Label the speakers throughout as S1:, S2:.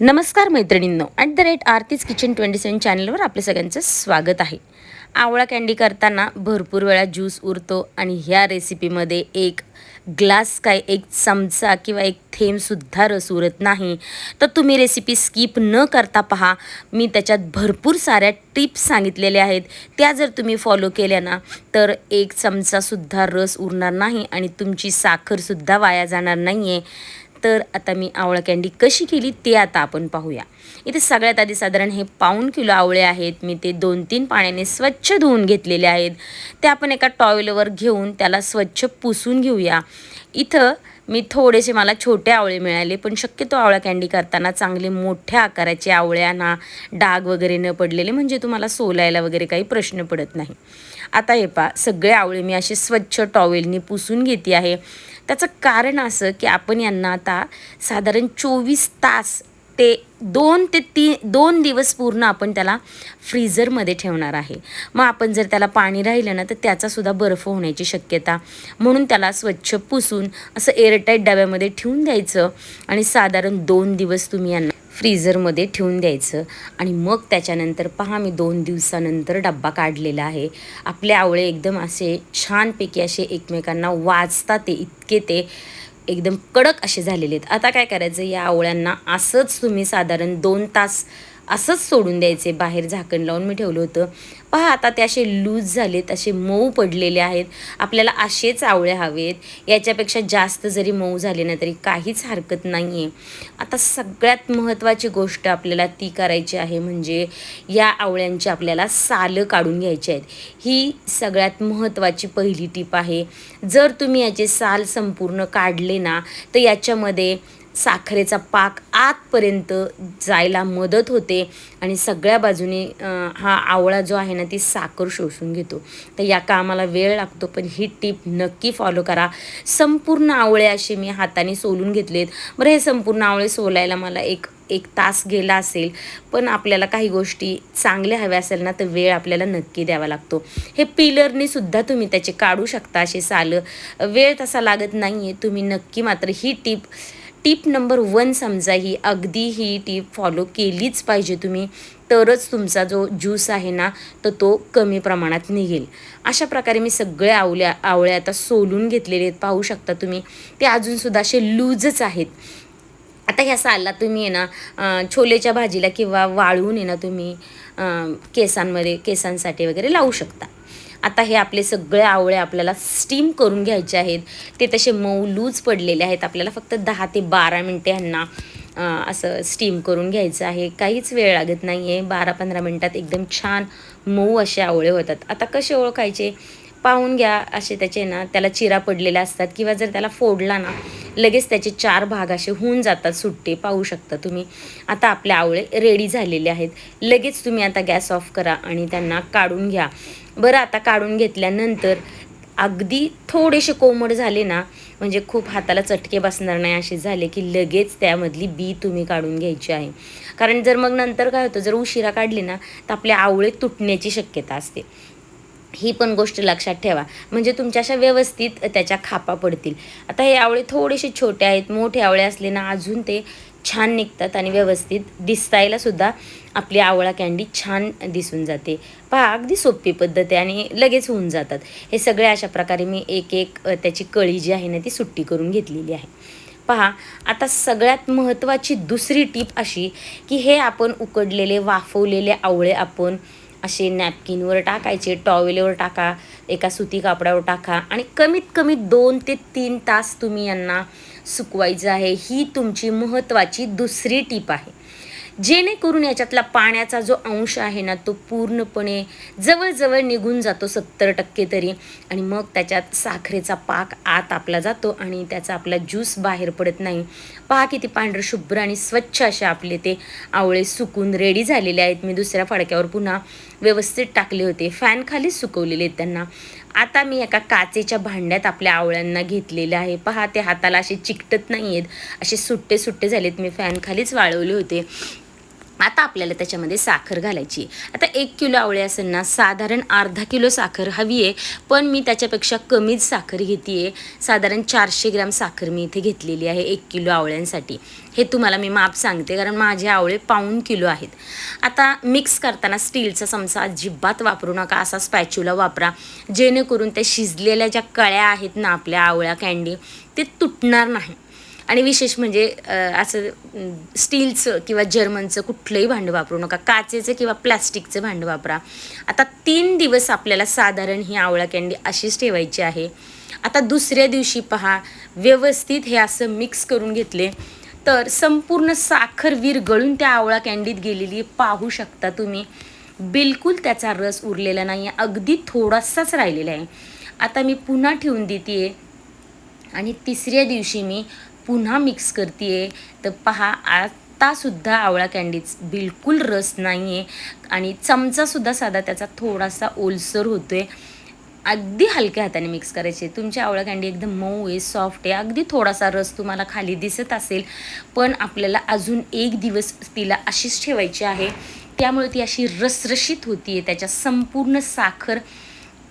S1: नमस्कार मैत्रिणींनो, @आरतीज किचन 27 चॅनलवर आपल्या सगळ्यांचं स्वागत आहे. आवळा कँडी करताना भरपूर वेळा ज्यूस उरतो आणि ह्या रेसिपीमध्ये एक ग्लास काय एक चमचा किंवा एक थेंबसुद्धा रस उरत नाही. तर तुम्ही रेसिपी स्किप न करता पहा. मी त्याच्यात भरपूर साऱ्या टिप्स सांगितलेल्या आहेत. त्या जर तुम्ही फॉलो केल्या ना तर एक चमचासुद्धा रस उरणार नाही आणि तुमची साखरसुद्धा वाया जाणार नाही आहे. तर आता मी आवळा कँडी कशी केली ते आता आपण पाहूया. इथे सगळ्यात आधी साधारण हे पाऊण किलो आवळे आहेत. मी ते 2-3 पाण्याने स्वच्छ धुवून घेतलेले आहेत. ते आपण एका टॉवेलवर घेऊन त्याला स्वच्छ पुसून घेऊया. इथं मी थोडेसे मला छोटे आवळे मिळाले, पण शक्यतो आवळा कँडी करताना चांगले मोठ्या आकाराचे आवळे आणा, डाग वगैरे न पडलेले, म्हणजे तुम्हाला सोलायला वगैरे काही प्रश्न पडत नाही. आता हे पहा, सगळे आवळे मी असे स्वच्छ टॉवेलनी पुसून घेते आहे. त्याचं कारण असं की आपण यांना आता साधारण 24 तास ते 2 दिवस पूर्ण आपण त्याला फ्रीझरमध्ये ठेवणार आहे. मग आपण जर त्याला पाणी राहिलं ना तर त्याचासुद्धा बर्फ होण्याची शक्यता, म्हणून त्याला स्वच्छ पुसून असं एअरटाईट डब्यामध्ये ठेवून द्यायचं आणि साधारण 2 दिवस तुम्ही यांना फ्रीझरमध्ये ठेवून द्यायचं. आणि मग त्याच्यानंतर पहा, मी 2 दिवसानंतर डब्बा काढलेला आहे. आपले आवळे एकदम असे छानपैकी असे एकमेकांना वाजतात, ते इतके ते एकदम कडक असे झालेले आहेत. आता काय करायचं, या आवळ्यांना असंच तुम्ही साधारण 2 तास असंच सोडून द्यायचे. बाहेर झाकण लावून मी ठेवलं होतं. पहा, आता ते असे लूज झालेत, असे मऊ पडलेले आहेत. आपल्याला असेच आवळे हवेत. याच्यापेक्षा जास्त जरी मऊ झाले ना तरी काहीच हरकत नाही आहे. आता सगळ्यात महत्त्वाची गोष्ट आपल्याला ती करायची आहे, म्हणजे या आवळ्यांची आपल्याला सालं काढून घ्यायची आहेत. ही सगळ्यात महत्त्वाची पहिली टीप आहे. जर तुम्ही याचे साल संपूर्ण काढले ना तर याच्यामध्ये साखरेचा पाक आतपर्यंत जायला मदत होते आणि सगळ्या बाजूने हा आवळा जो आहे ना ती साखर शोषून घेतो. तर या कामाला वेळ लागतो, पण ही टीप नक्की फॉलो करा. संपूर्ण आवळे असे मी हाताने सोलून घेतलेत. बरं, हे संपूर्ण आवळे सोलायला मला एक तास गेला असेल, पण आपल्याला काही गोष्टी चांगल्या हव्या असेल ना तर वेळ आपल्याला नक्की द्यावा लागतो. हे पिलरने सुद्धा तुम्ही त्याचे काढू शकता असे सालं. वेळ तसा लागत नाही आहे. तुम्ही नक्की मात्र ही टीप नंबर 1 समजा, ही टीप फॉलो केलीच पाहिजे तुम्ही, तरच तुमचा जो ज्यूस आहे ना तर तो कमी प्रमाणात निघेल. अशा प्रकारे मी सगळे आवळे आता सोलून घेतलेले आहेत. पाहू शकता तुम्ही, ते अजूनसुद्धा असे लूजच आहेत. आता ह्या सालला तुम्ही आहे ना छोलेच्या भाजीला किंवा वाळवून आहे ना तुम्ही केसांसाठी वगैरे लावू शकता. आता हे आपले सगळे आवळे आपल्याला स्टीम करून घ्यायचे आहेत. ते तसे मऊ लूज पडलेले आहेत. आपल्याला फक्त 10 ते 12 मिनटे ह्यांना असं स्टीम करून घ्यायचं आहे. काहीच वेळ लागत नाही आहे. 12-15 मिनटात एकदम छान मऊ असे आवळे होतात. आता कसे ओळखायचे पाहून घ्या. असे त्याचे ना त्याला चिरा पडलेल्या असतात, किंवा जर त्याला फोडला ना लगेच त्याचे 4 भाग असे होऊन जातात सुट्टे. पाहू शकता तुम्ही. आता आपले आवळे रेडी झालेले आहेत. लगेच तुम्ही आता गॅस ऑफ करा आणि त्यांना काढून घ्या. बरं, आता काढून घेतल्यानंतर अगदी थोडेसे कोमट झाले ना, म्हणजे खूप हाताला चटके बसणार नाही असे झाले की लगेच त्यामधली बी तुम्ही काढून घ्यायची आहे. कारण जर मग नंतर काय होतं, जर उशिरा काढली ना तर आपले आवळे तुटण्याची शक्यता असते. ही पण गोष्ट लक्षात ठेवा, म्हणजे तुमच्या अशा व्यवस्थित त्याच्या खापा पडतील. आता हे आवळे थोडेसे छोटे आहेत. मोठे आवळे असले ना अजून ते छान निघतात आणि व्यवस्थित दिसायला सुद्धा आपली आवळा कँडी छान दिसून जाते. पहा, अगदी सोपी पद्धत आहे आणि लगेच होऊन जातात. हे सगळे अशा प्रकारे मी एक त्याची कळी जी आहे ना ती सुट्टी करून घेतलेली आहे. पहा, आता सगळ्यात महत्त्वाची दुसरी टीप अशी की हे आपण उकडलेले वाफवलेले आवळे आपण असे नॅपकिनवर टाकायचे, टॉवेलवर टाका, एका सुती कापडावर टाका आणि कमीत कमी 2 ते 3 तास तुम्ही यांना सुकवायचं आहे. ही तुमची महत्त्वाची दुसरी टीप आहे. जेणेकरून याच्यातला पाण्याचा जो अंश आहे ना तो पूर्णपणे जवळजवळ निघून जातो 70% तरी, आणि मग त्याच्यात साखरेचा पाक आत आपला जातो आणि त्याचा आपला ज्यूस बाहेर पडत नाही. पहा, किती पांढरं शुभ्र आणि स्वच्छ असे आपले ते आवळे सुकून रेडी झालेले आहेत. मी दुसऱ्या फडक्यावर पुन्हा व्यवस्थित टाकले होते. फॅनखालीच सुकवलेले आहेत त्यांना. आता मी एका काचेच्या भांड्यात आपल्या आवळ्यांना घेतलेले आहे. पहा, ते हाताला असे चिकटत नाही आहेत, असे सुट्टे सुट्टे झालेत. मी फॅनखालीच वाळवले होते. आता आपल्याला त्याच्यामध्ये साखर घालायची. आता 1 किलो आवळे असेल ना, साधारण अर्धा किलो साखर हवी आहे, पण मी त्याच्यापेक्षा कमीच साखर घेते आहे. साधारण 400 ग्रॅम साखर मी इथे घेतलेली आहे 1 किलो आवळ्यांसाठी. हे तुम्हाला मी माप सांगते, कारण माझे आवळे पाऊण किलो आहेत. आता मिक्स करताना स्टीलचा चमचा अजिबात वापरू नका, असा स्पॅच्युला वापरा, जेणेकरून त्या शिजलेल्या ज्या कळ्या आहेत ना आपल्या आवळा कँडी, ते तुटणार नाही. आणि विशेष म्हणजे असं स्टीलचं किंवा जर्मनचं कुठलंही भांडं वापरू नका, काचेचं किंवा प्लॅस्टिकचं भांडं वापरा. आता 3 दिवस आपल्याला साधारण ही आवळा कँडी अशीच ठेवायची आहे. आता दुसऱ्या दिवशी पहा, व्यवस्थित हे असं मिक्स करून घेतले तर संपूर्ण साखर विरघळून त्या आवळा कँडीत गेलेली पाहू शकता तुम्ही. बिलकुल त्याचा रस उरलेला नाही आहे, अगदी थोडासाच राहिलेला आहे. आता मी पुन्हा ठेवून देते आहे आणि तिसऱ्या दिवशी मी पुन्हा मिक्स करते आहे. तर पहा, आत्तासुद्धा आवळा कँडीच बिलकुल रस नाही आहे आणि चमचासुद्धा साधा त्याचा थोडासा ओलसर होतो आहे. अगदी हलक्या हाताने मिक्स करायचे. तुमची आवळा कँडी एकदम मऊ आहे, सॉफ्ट आहे. अगदी थोडासा रस तुम्हाला खाली दिसत असेल, पण आपल्याला अजून 1 दिवस तिला अशीच ठेवायची आहे. त्यामुळे ती अशी रसरशीत होती आहे, त्याच्या संपूर्ण साखर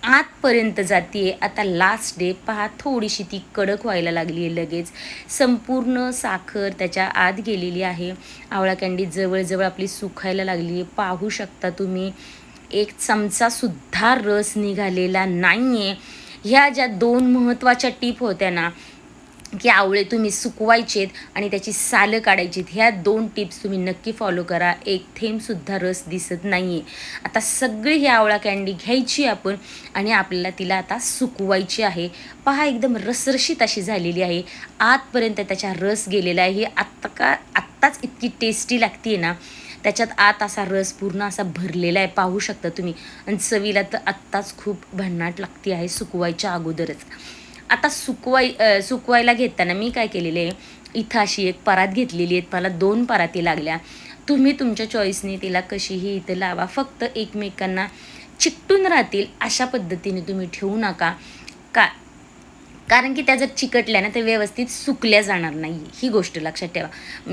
S1: आतपर्यंत जाते आहे. आता लास्ट डे पहा, थोडीशी ती कडक व्हायला लागली आहे. लगेच संपूर्ण साखर त्याच्या आत गेलेली आहे. आवळा कँडी जवळजवळ आपली सुकायला लागली आहे, पाहू शकता तुम्ही. 1 चमचासुद्धा रस निघालेला नाही आहे. ह्या ज्या 2 महत्त्वाच्या टिप होत्या ना, की आवळे तुम्ही सुकवायचेत आणि त्याची सालं काढायचीत, ह्या 2 टिप्स तुम्ही नक्की फॉलो करा. 1 थेंबसुद्धा रस दिसत नाही आहे. आता सगळी ही आवळा कँडी घ्यायची आपण आणि आपल्याला तिला आता सुकवायची आहे. पहा, एकदम रसरशीत अशी झालेली आहे, आतपर्यंत त्याचा रस गेलेला आहे. ही आत्ताच इतकी टेस्टी लागते ना, त्याच्यात आत असा रस पूर्ण असा भरलेला आहे, पाहू शकता तुम्ही. आणि चवीला तर आत्ताच खूप भन्नाट लागते आहे सुकवायच्या अगोदरच. आता सुकवायला घेताना मी काय केलेलं आहे, इथं अशी एक परात घेतलेली आहे. मला 2 पराती लागल्या. तुम्ही तुमच्या चॉईसने तिला कशीही इथं लावा, फक्त एकमेकांना चिकटून राहतील अशा पद्धतीने तुम्ही ठेवू नका. का कारण की त्या जर चिकटल्या ना, तर व्यवस्थित सुकल्या जाणार नाही, ही गोष्ट लक्षात ठेवा.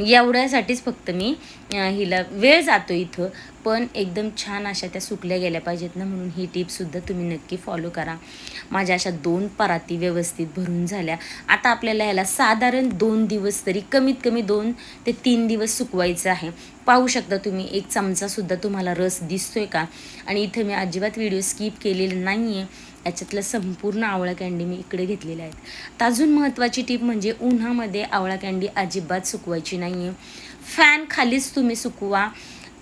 S1: एवढ्यासाठीच फक्त मी हिला वेळ जातो इथं, पण एकदम छान अशा त्या सुकल्या गेल्या पाहिजेत ना, म्हणून ही टिपसुद्धा तुम्ही नक्की फॉलो करा. माझ्या अशा 2 पराती व्यवस्थित भरून झाल्या. आता आपल्याला ह्याला साधारण 2 दिवस तरी, कमीत कमी 2 ते 3 दिवस सुकवायचं आहे. पाहू शकता तुम्ही, 1 चमचासुद्धा तुम्हाला रस दिसतोय का? आणि इथं मी अजिबात व्हिडिओ स्किप केलेला नाही आहे. याच्यातलं संपूर्ण आवळा कँडी मी इकडे घेतलेल्या आहेत. तर अजून महत्त्वाची टीप म्हणजे उन्हामध्ये आवळा कँडी अजिबात सुकवायची नाही आहे. फॅन खालीच तुम्ही सुकवा.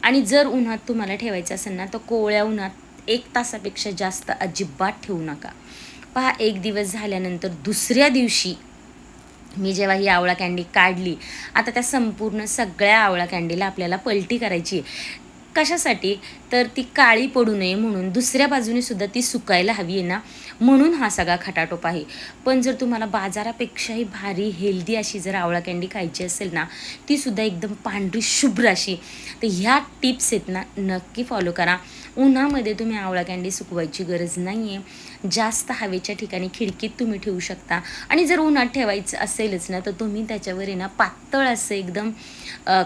S1: आणि जर उन्हात तुम्हाला ठेवायचं असेल ना, तर कोवळ्या उन्हात 1 तासापेक्षा जास्त अजिबात ठेवू नका. पहा, 1 दिवस झाल्यानंतर दुसऱ्या दिवशी मी जेव्हा ही आवळा कँडी काढली, आता त्या संपूर्ण सगळ्या आवळा कँडीला आपल्याला पलटी करायची आहे. कशासाठी? तर ती काळी पडू नये म्हणून. दुसऱ्या बाजूने सुद्धा ती सुकायला हवी आहे ना, म्हणून हा सगळा खटाटोप आहे. पण जर तुम्हाला बाजारापेक्षाही भारी हेल्दी अशी जर आवळा कँडी खायची असेल ना, ती सुद्धा एकदम पांढरी शुभ्र अशी, तर ह्या टिप्स आहेत ना, नक्की फॉलो करा. उन्हामध्ये तुम्ही आवळा कँडी सुकवायची गरज नाही आहे. जास्त हवेच्या ठिकाणी खिडकीत तुम्ही ठेवू शकता. आणि जर उन्हात ठेवायचं असेलच ना, तर तुम्ही त्याच्यावर आहे ना, पातळ असं एकदम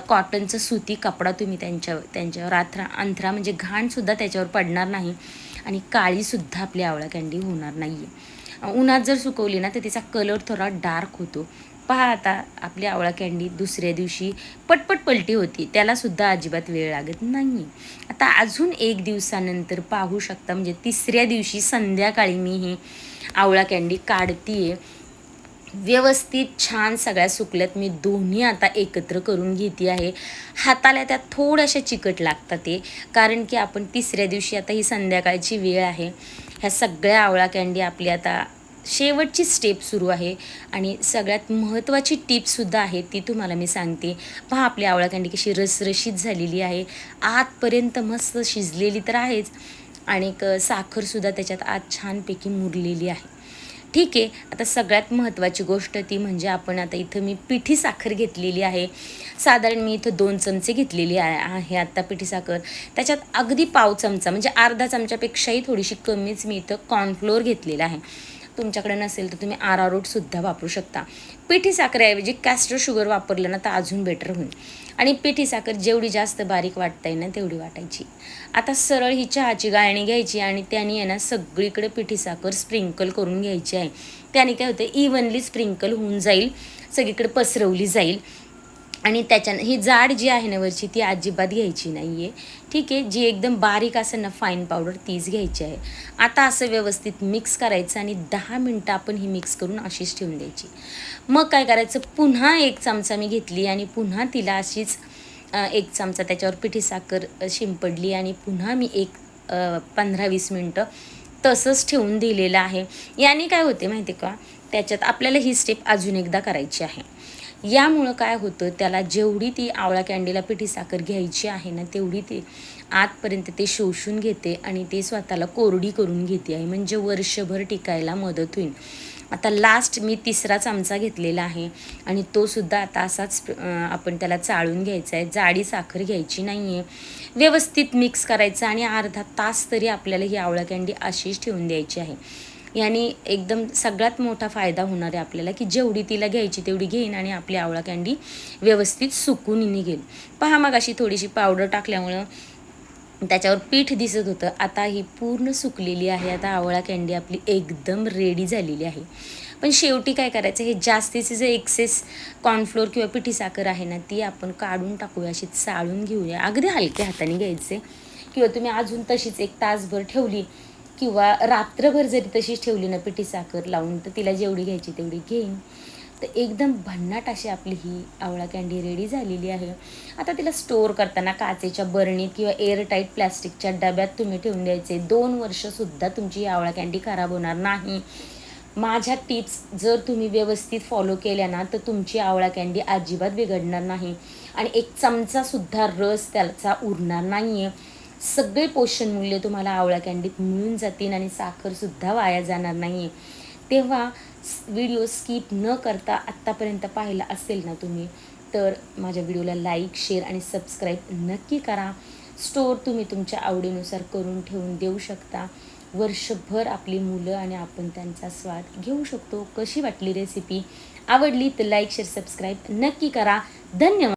S1: कॉटनचं सुती कपडा तुम्ही त्यांच्यावर अंथरा, म्हणजे घाणसुद्धा त्याच्यावर पडणार नाही आणि काळीसुद्धा आपली आवळा कँडी होणार नाही आहे. उन्हात जर सुकवली ना, तर तिचा कलर थोडा डार्क होतो. पहा, आता आपली आवळा कँडी दुसऱ्या दिवशी पटपट पलटी होती, त्यालासुद्धा अजिबात वेळ लागत नाही. आता अजून 1 दिवसानंतर पाहू शकता, म्हणजे तिसऱ्या दिवशी संध्याकाळी मी ही आवळा कँडी काढते आहे. व्यवस्थित छान सगळ्या सुकल्यात. मी दोन्ही आता एकत्र करून घेते आहे. हाताला त्या थोड्याशा चिकट लागतात ते, कारण की आपण तिसऱ्या दिवशी, आता ही संध्याकाळची वेळ आहे, ह्या सगळ्या आवळा कँडी आपली आता शेवटची स्टेप सुरू आहे. आणि सगळ्यात महत्त्वाची टिपसुद्धा आहे, ती तुम्हाला मी सांगते. पहा, आपली आवळा कँडी कशी रसरशीत झालेली आहे, आतपर्यंत मस्त शिजलेली तर आहेच, आणि साखरसुद्धा त्याच्यात आत छानपैकी मुरलेली आहे. ठीक आहे. आता सगळ्यात महत्त्वाची गोष्ट ती म्हणजे आपण आता इथं मी पिठी साखर घेतलेली आहे. साधारण मी इथं 2 चमचे घेतलेली आहे आत्ता पिठी साखर. त्याच्यात अगदी पाव चमचा, म्हणजे अर्धा चमच्यापेक्षाही थोडीशी कमीच मी इथं कॉर्नफ्लोअर घेतलेला आहे. तुमच्याकडे नसेल तर तुम्ही आरारोटसुद्धा वापरू शकता. पिठी साखरेऐवजी कॅस्टर शुगर वापरलं ना तर अजून बेटर होईल. आणि पिठी साखर जेवढी जास्त बारीक वाटता येईल ना तेवढी वाटायची. आता सरळ ही चहाची गाळणी घ्यायची आणि त्याने आहे ना सगळीकडे पिठी साखर स्प्रिंकल करून घ्यायची आहे. त्याने काय होतं, इव्हनली स्प्रिंकल होऊन जाईल, सगळीकडे पसरवली जाईल. आणि त्याच्यानं ही जाड जी आहे ना वरची ती अजिबात घ्यायची नाही आहे. ठीक आहे, जी एकदम बारीक असेल ना फाईन पावडर तीच घ्यायची आहे. आता असं व्यवस्थित मिक्स करायचं आणि 10 मिनटं आपण ही मिक्स करून अशीच ठेवून द्यायची. मग काय करायचं, पुन्हा 1 चमचा मी घेतली आणि पुन्हा तिला अशीच 1 चमचा त्याच्यावर पिठी साखर शिंपडली आणि पुन्हा मी 15-20 मिनटं तसंच ठेवून दिलेलं आहे. याने काय होते माहिती आहे का, त्याच्यात आपल्याला ही स्टेप अजून एकदा करायची आहे. यामुळं काय होतं, त्याला जेवढी ती आवळा कँडीला पिठी साखर घ्यायची आहे ना तेवढी ते आतपर्यंत ते शोषून घेते आणि ते स्वतःला कोरडी करून घेते आहे, म्हणजे वर्षभर टिकायला मदत होईल. आता लास्ट मी 3रा चमचा घेतलेला आहे आणि तो सुद्धा आता असाच आपण त्याला चाळून घ्यायचा आहे. जाडी साखर घ्यायची नाही आहे. व्यवस्थित मिक्स करायचं आणि अर्धा तास तरी आपल्याला ही आवळा कँडी अशीच ठेवून द्यायची आहे. याने एकदम सगळ्यात मोठा फायदा होणार आहे आपल्याला, की जेवढी तिला घ्यायची तेवढी घेईन आणि आपली आवळा कँडी व्यवस्थित सुकून निघेल. पहा मग अशी थोडीशी पावडर टाकल्यामुळं त्याच्यावर पीठ दिसत होतं. आता ही पूर्ण सुकलेली आहे. आता आवळा कँडी आपली एकदम रेडी झालेली आहे. पण शेवटी काय करायचं, हे जास्तीचे जे एक्सेस कॉर्नफ्लोअर किंवा पिठी साखर आहे ना ती आपण काढून टाकूया, अशी चाळून घेऊया. अगदी हलक्या हाताने घ्यायचे, किंवा तुम्ही अजून तशीच 1 तासभर ठेवली किंवा रात्रभर जरी तशीच ठेवली ना पिठी साखर लावून, तर तिला जेवढी घ्यायची तेवढी घेईन. तर एकदम भन्नाट अशी आपली ही आवळा कँडी रेडी झालेली आहे. आता तिला स्टोअर करताना काचेच्या बरणीत किंवा एअरटाईट प्लॅस्टिकच्या डब्यात तुम्ही ठेवून द्यायचे. 2 वर्षसुद्धा तुमची ही आवळा कँडी खराब होणार नाही. माझ्या टिप्स जर तुम्ही व्यवस्थित फॉलो केल्या ना तर तुमची आवळा कँडी अजिबात बिघडणार नाही आणि 1 चमचासुद्धा रस त्याचा उरणार नाही आहे. सगळे पोषण मूल्य तुम्हाला आवळा कँडीत मिळून जातील आणि साखरसुद्धा वाया जाणार नाही आहे. तेव्हा व्हिडिओ स्किप न करता आत्तापर्यंत पाहिला असेल ना तुम्ही, तर माझ्या व्हिडिओला लाईक, शेअर आणि सबस्क्राईब नक्की करा. स्टोअर तुम्ही तुमच्या आवडीनुसार करून ठेवून देऊ शकता. वर्षभर आपली मुलं आणि आपण त्यांचा स्वाद घेऊ शकतो. कशी वाटली रेसिपी? आवडली तर लाईक, शेअर, सबस्क्राईब नक्की करा. धन्यवाद.